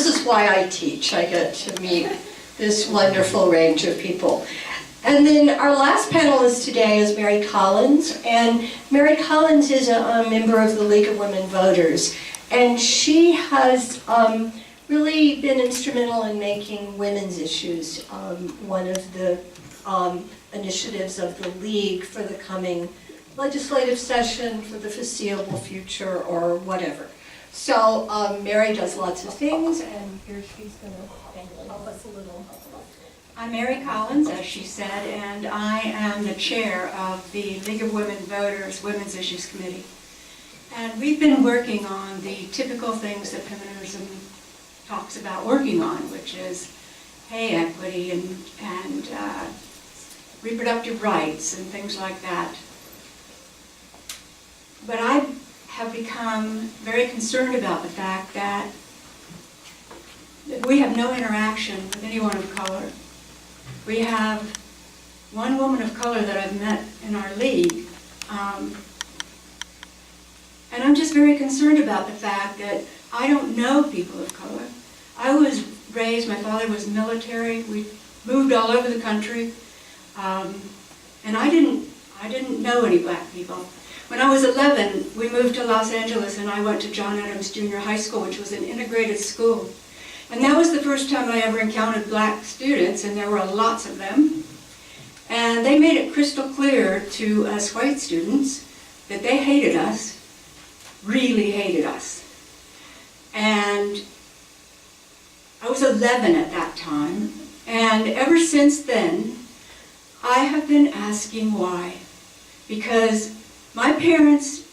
this is why I teach. I get to meet this wonderful range of people. And then our last panelist today is Mary Collins, and Mary Collins is a member of the League of Women Voters, and she has really been instrumental in making women's issues one of the initiatives of the League for the coming legislative session, for the foreseeable future, or whatever. So Mary does lots of things, and here she's going to help us a little. I'm Mary Collins, as she said, and I am the chair of the League of Women Voters Women's Issues Committee. And we've been working on the typical things that feminism talks about working on, which is pay equity and reproductive rights and things like that. But I have become very concerned about the fact that we have no interaction with anyone of color. We have one woman of color that I've met in our league, and I'm just very concerned about the fact that I don't know people of color. I was raised, my father was military, we moved all over the country, and I didn't know any black people. When I was 11, we moved to Los Angeles and I went to John Adams Junior High School, which was an integrated school. And that was the first time I ever encountered black students, and there were lots of them. And they made it crystal clear to us white students that they hated us, really hated us. And I was 11 at that time, and ever since then, I have been asking why. Because my parents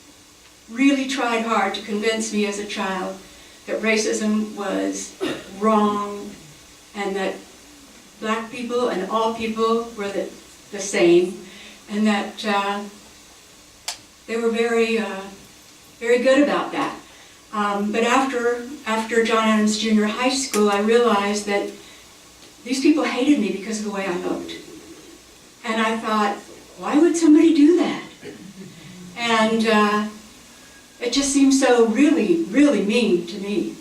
really tried hard to convince me as a child that racism was wrong and that black people and all people were the same, and that they were very good about that. But after John Adams Junior High School, I realized that these people hated me because of the way I looked. And I thought, why would somebody do that? And it just seemed so really, really mean to me.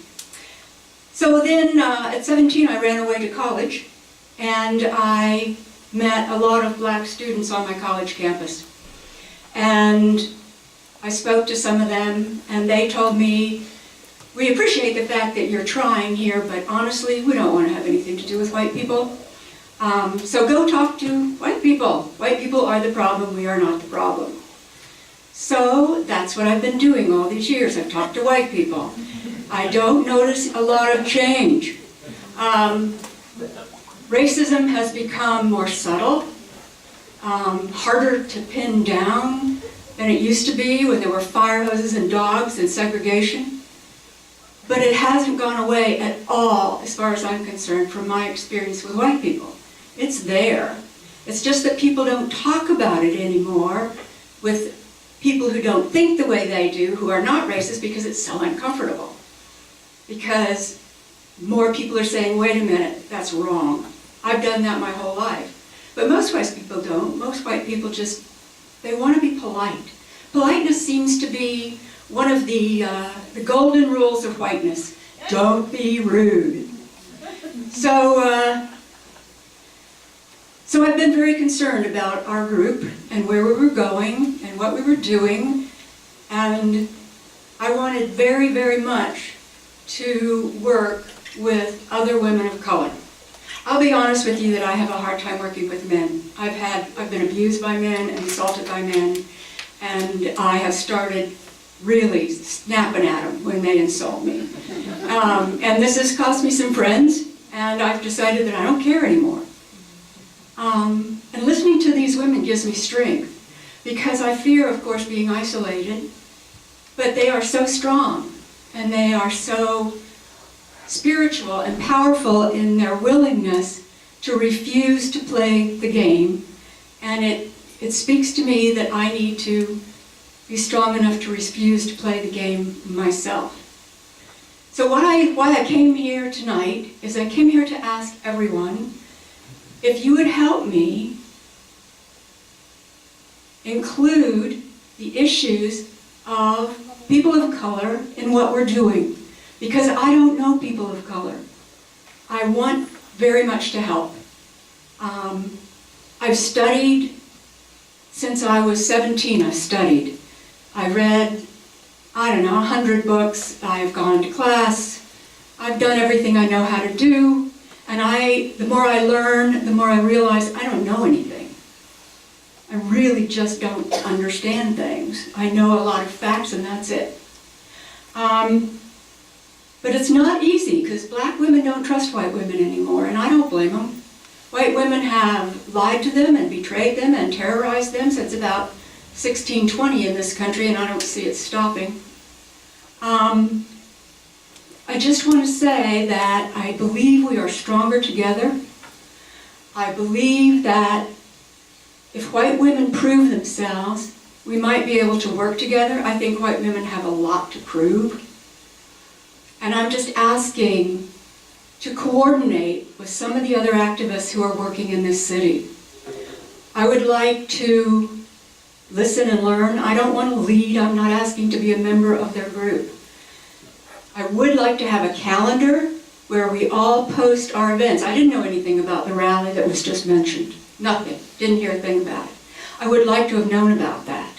So then at 17, I ran away to college, and I met a lot of black students on my college campus. And I spoke to some of them, and they told me, we appreciate the fact that you're trying here, but honestly, we don't want to have anything to do with white people. So go talk to white people. White people are the problem, we are not the problem. So that's what I've been doing all these years. I've talked to white people. I don't notice a lot of change. Racism has become more subtle, harder to pin down than it used to be when there were fire hoses and dogs and segregation. But it hasn't gone away at all, as far as I'm concerned, from my experience with white people. It's there. It's just that people don't talk about it anymore with people who don't think the way they do, who are not racist, because it's so uncomfortable. Because more people are saying, wait a minute, that's wrong. I've done that my whole life. But most white people don't. Most white people just, they want to be polite. Politeness seems to be one of the golden rules of whiteness. Don't be rude. So I've been very concerned about our group and where we were going and what we were doing, and I wanted very, very much to work with other women of color. I'll be honest with you that I have a hard time working with men. I've been abused by men and assaulted by men, and I have started really snapping at them when they insult me. And this has cost me some friends, and I've decided that I don't care anymore. And listening to these women gives me strength, because I fear, of course, being isolated, but they are so strong, and they are so spiritual and powerful in their willingness to refuse to play the game, and it speaks to me that I need to be strong enough to refuse to play the game myself. So why I came here tonight is I came here to ask everyone if you would help me include the issues of people of color in what we're doing, because I don't know people of color. want very much to help. I've studied since I was 17. I've studied. I read, I don't know, 100 books. I've gone to class. I've done everything I know how to do. And the more I learn, the more I realize I don't know anything. I really just don't understand things. I know a lot of facts and that's it. But it's not easy because black women don't trust white women anymore, and I don't blame them. White women have lied to them and betrayed them and terrorized them since about 1620 in this country, and I don't see it stopping. I just want to say that I believe we are stronger together. I believe that if white women prove themselves, we might be able to work together. I think white women have a lot to prove. And I'm just asking to coordinate with some of the other activists who are working in this city. I would like to listen and learn. I don't want to lead. I'm not asking to be a member of their group. I would like to have a calendar where we all post our events. I didn't know anything about the rally that was just mentioned. Nothing. Didn't hear a thing about it. I would like to have known about that.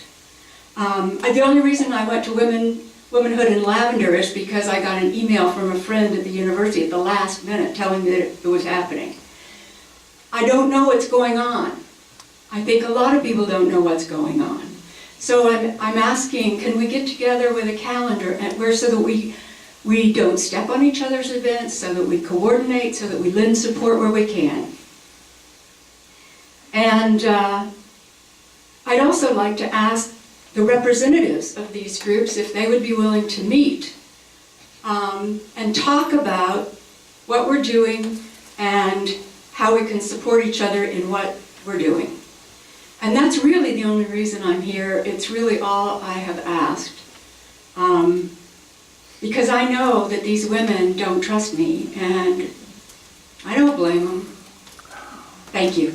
The only reason I went to Womanhood in Lavender is because I got an email from a friend at the university at the last minute telling me that it was happening. I don't know what's going on. I think a lot of people don't know what's going on. So I'm asking, can we get together with a calendar so that we don't step on each other's events, so that we coordinate, so that we lend support where we can. And I'd also like to ask the representatives of these groups if they would be willing to meet and talk about what we're doing and how we can support each other in what we're doing. And that's really the only reason I'm here. It's really all I have asked. Because I know that these women don't trust me, and I don't blame them. Thank you.